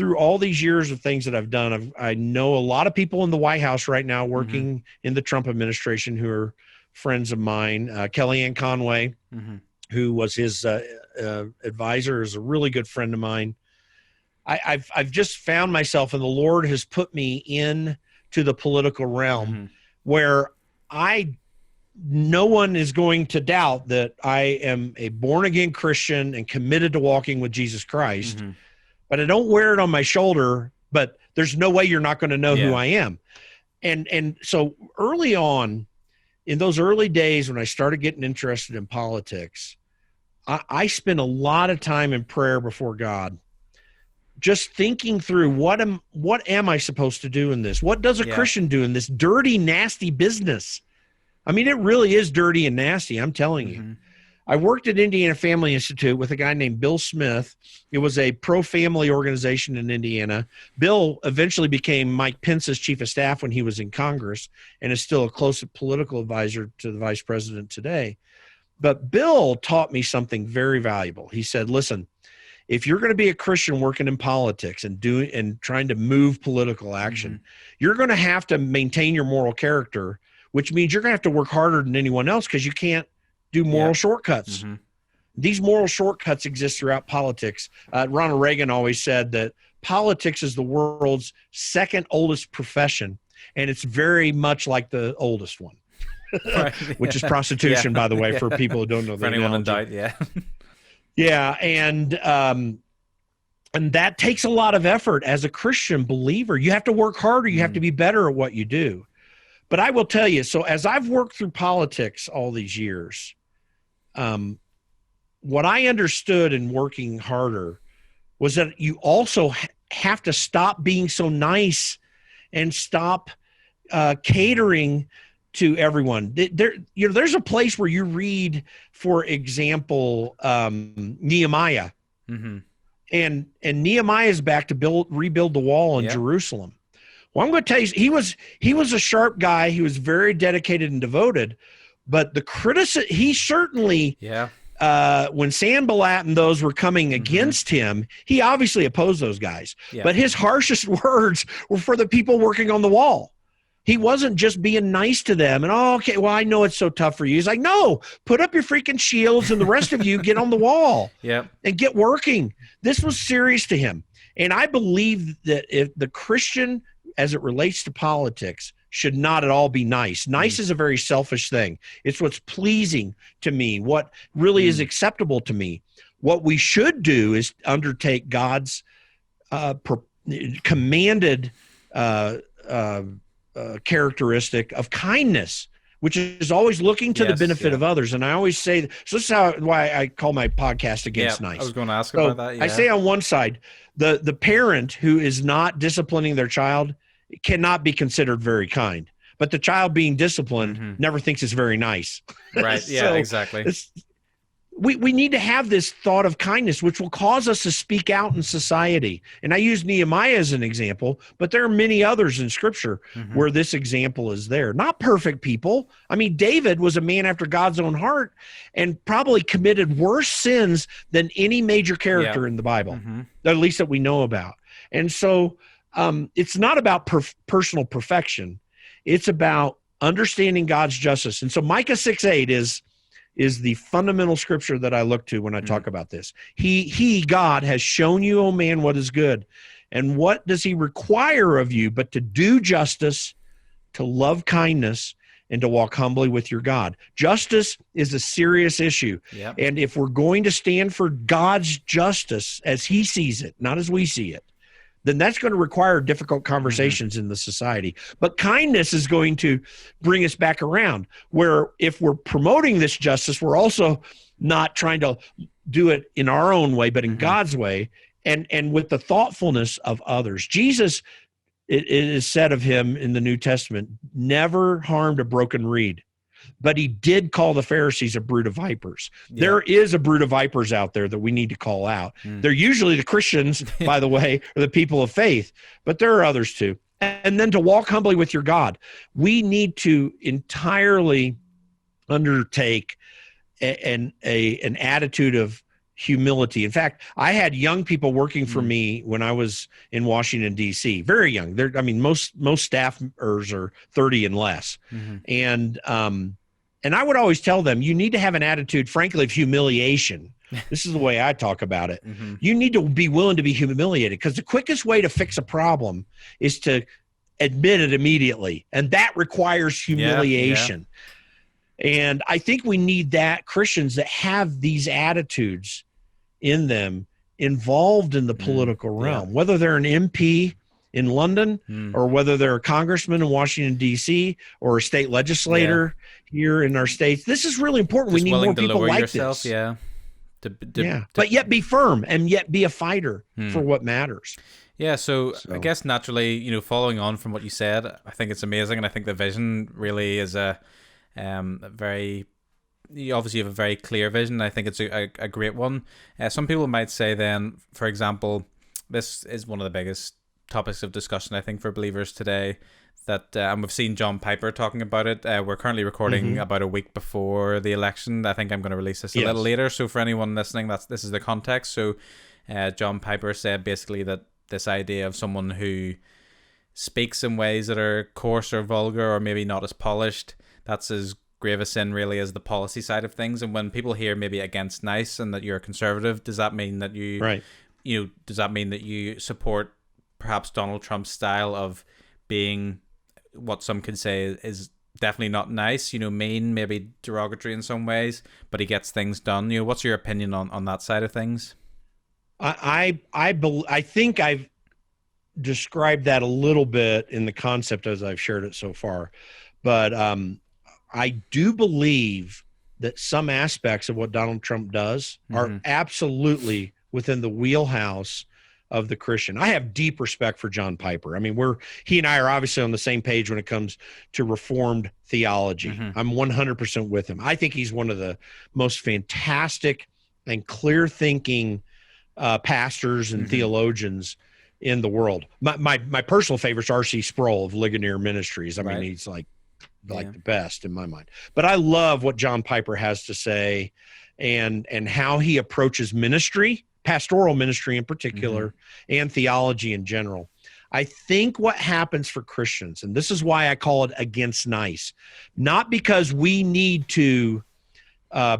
through all these years of things that I've done, I know a lot of people in the White House right now working in the Trump administration who are friends of mine. Kellyanne Conway, who was his advisor, is a really good friend of mine. I've just found myself, and the Lord has put me in to the political realm where no one is going to doubt that I am a born-again Christian and committed to walking with Jesus Christ, but I don't wear it on my shoulder, but there's no way you're not going to know who I am. And so early on, in those early days when I started getting interested in politics, I spent a lot of time in prayer before God, just thinking through what am I supposed to do in this? What does a Christian do in this dirty, nasty business? I mean, it really is dirty and nasty, I'm telling you. I worked at Indiana Family Institute with a guy named Bill Smith. It was a pro-family organization in Indiana. Bill eventually became Mike Pence's chief of staff when he was in Congress and is still a close political advisor to the vice president today. But Bill taught me something very valuable. He said, listen, if you're going to be a Christian working in politics and trying to move political action, you're going to have to maintain your moral character, which means you're going to have to work harder than anyone else because you can't do moral shortcuts. These moral shortcuts exist throughout politics. Ronald Reagan always said that politics is the world's second oldest profession, and it's very much like the oldest one, which is prostitution, by the way, for people who don't know the for anyone analogy. that died, Yeah, and that takes a lot of effort as a Christian believer. You have to work harder. You have to be better at what you do. But I will tell you, so as I've worked through politics all these years, what I understood in working harder was that you also have to stop being so nice and stop catering to everyone. There's a place where you read, for example, Nehemiah, and Nehemiah is back to rebuild the wall in Jerusalem. Well, I'm going to tell you, he was a sharp guy. He was very dedicated and devoted, but he certainly, when Sanballat and those were coming against him, he obviously opposed those guys. But his harshest words were for the people working on the wall. He wasn't just being nice to them and, okay, well, I know it's so tough for you. He's like, no, put up your freaking shields and the rest of you get on the wall and get working. This was serious to him. And I believe that if the Christian, as it relates to politics, should not at all be nice. Nice is a very selfish thing. It's what's pleasing to me, what really is acceptable to me. What we should do is undertake God's commanded characteristic of kindness, which is always looking to the benefit of others. And I always say, so this is why I call my podcast Against Nice. I was going to ask about that. I say on one side, the parent who is not disciplining their child cannot be considered very kind, but the child being disciplined never thinks it's very nice. Right. Yeah, exactly. We need to have this thought of kindness, which will cause us to speak out in society. And I use Nehemiah as an example, but there are many others in Scripture where this example is there. Not perfect people. I mean, David was a man after God's own heart and probably committed worse sins than any major character in the Bible, at least that we know about. And so it's not about personal perfection. It's about understanding God's justice. And so Micah 6:8 is the fundamental scripture that I look to when I talk about this. He, God, has shown you, O man, what is good. And what does he require of you but to do justice, to love kindness, and to walk humbly with your God? Justice is a serious issue. And if we're going to stand for God's justice as he sees it, not as we see it, then that's going to require difficult conversations in the society. But kindness is going to bring us back around, where if we're promoting this justice, we're also not trying to do it in our own way, but in God's way, and with the thoughtfulness of others. Jesus, it is said of him in the New Testament, never harmed a broken reed. But he did call the Pharisees a brood of vipers. There is a brood of vipers out there that we need to call out. They're usually the Christians, by the way, or the people of faith, but there are others too. And then to walk humbly with your God. We need to entirely undertake an attitude of humility. In fact, I had young people working for me when I was in Washington, D.C., very young. Most staffers are 30 and less. And I would always tell them, you need to have an attitude, frankly, of humiliation. This is the way I talk about it. You need to be willing to be humiliated, because the quickest way to fix a problem is to admit it immediately. And that requires humiliation. And I think we need that, Christians that have these attitudes in them involved in the political realm, whether they're an MP in London or whether they're a congressman in Washington, D.C., or a state legislator here in our states. This is really important. Just we need more people like yourself, this. But yet be firm and yet be a fighter for what matters. Yeah, so I guess naturally, following on from what you said, I think it's amazing, and I think the vision really is you obviously have a very clear vision. I think it's a great one. Some people might say then, for example, this is one of the biggest topics of discussion, I think, for believers today, that and we've seen John Piper talking about it. We're currently recording about a week before the election. I think I'm going to release this a little later. So for anyone listening, this is the context. So John Piper said basically that this idea of someone who speaks in ways that are coarse or vulgar or maybe not as polished, that's as grave a sin really as the policy side of things. And when people hear maybe against nice and that you're a conservative, does that mean that does that mean that you support perhaps Donald Trump's style of being what some could say is definitely not nice, mean, maybe derogatory in some ways, but he gets things done? What's your opinion on that side of things? I think I've described that a little bit in the concept as I've shared it so far, but I do believe that some aspects of what Donald Trump does are absolutely within the wheelhouse of the Christian. I have deep respect for John Piper. He and I are obviously on the same page when it comes to Reformed theology. I'm 100% with him. I think he's one of the most fantastic and clear-thinking pastors and theologians in the world. My personal favorite is R.C. Sproul of Ligonier Ministries. He's like the best in my mind. But I love what John Piper has to say and how he approaches ministry, pastoral ministry in particular, and theology in general. I think what happens for Christians, and this is why I call it against nice, not because we need to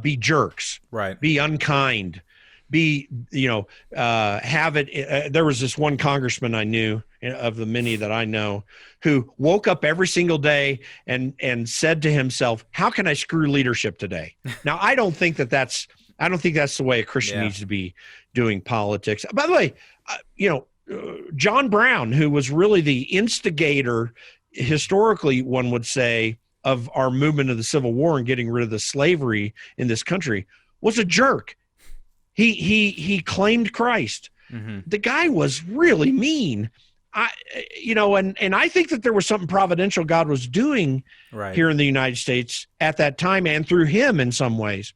be jerks, be unkind, have it. There was this one congressman I knew, of the many that I know, who woke up every single day and said to himself, how can I screw leadership today? Now, I don't think that's the way a Christian needs to be doing politics. By the way, John Brown, who was really the instigator, historically, one would say, of our movement of the Civil War and getting rid of the slavery in this country, was a jerk. He claimed Christ. The guy was really mean. And I think that there was something providential God was doing here in the United States at that time and through him in some ways.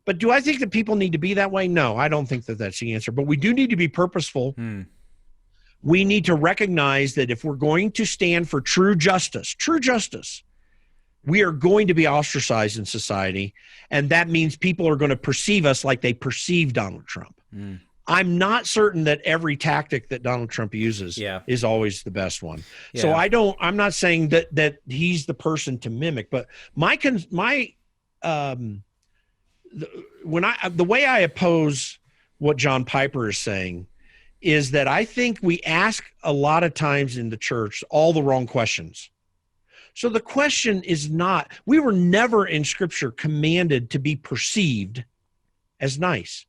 But do I think that people need to be that way? No, I don't think that that's the answer. But we do need to be purposeful. We need to recognize that if we're going to stand for true justice, we are going to be ostracized in society, and that means people are going to perceive us like they perceive Donald Trump. I'm not certain that every tactic that Donald Trump uses is always the best one. So I'm not saying that he's the person to mimic, but the way I oppose what John Piper is saying is that I think we ask a lot of times in the church all the wrong questions. So the question is not, we were never in Scripture commanded to be perceived as nice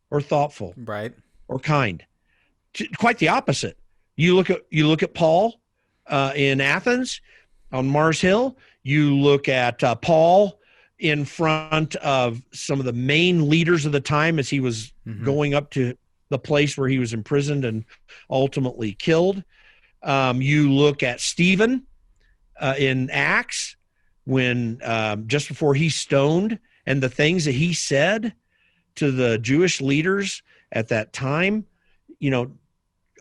or thoughtful, or kind. Quite the opposite. You look at Paul in Athens on Mars Hill. You look at Paul in front of some of the main leaders of the time as he was going up to the place where he was imprisoned and ultimately killed. You look at Stephen in Acts when just before he stoned, and the things that he said to the Jewish leaders at that time.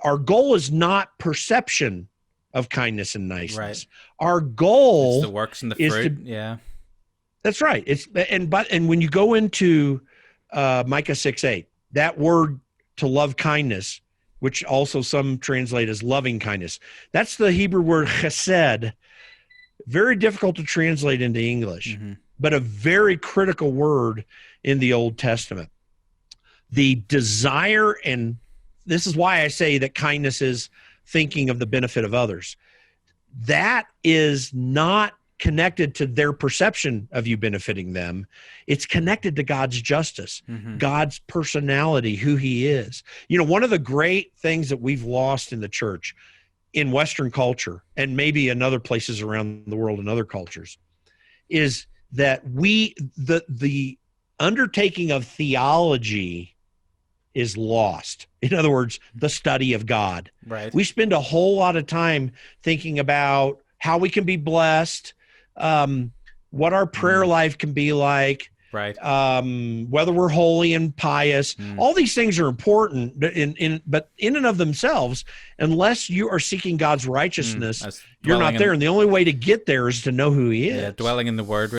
Our goal is not perception of kindness and niceness. Our goal is the works and the fruit. That's right. And when you go into Micah 6:8, That word to love kindness, which also some translate as loving kindness, that's the Hebrew word chesed. Very difficult to translate into English, but a very critical word in the Old Testament. The desire, and this is why I say that kindness is thinking of the benefit of others. That is not connected to their perception of you benefiting them. It's connected to God's justice, God's personality, who he is. You know, one of the great things that we've lost in the church, in Western culture, and maybe in other places around the world in other cultures, is that the undertaking of theology is lost. In other words, the study of God. Right. We spend a whole lot of time thinking about how we can be blessed, what our prayer life can be like, right? Whether we're holy and pious. All these things are important, but in and of themselves, unless you are seeking God's righteousness, you're not there. And the only way to get there is to know who he is. Yeah, dwelling in the Word.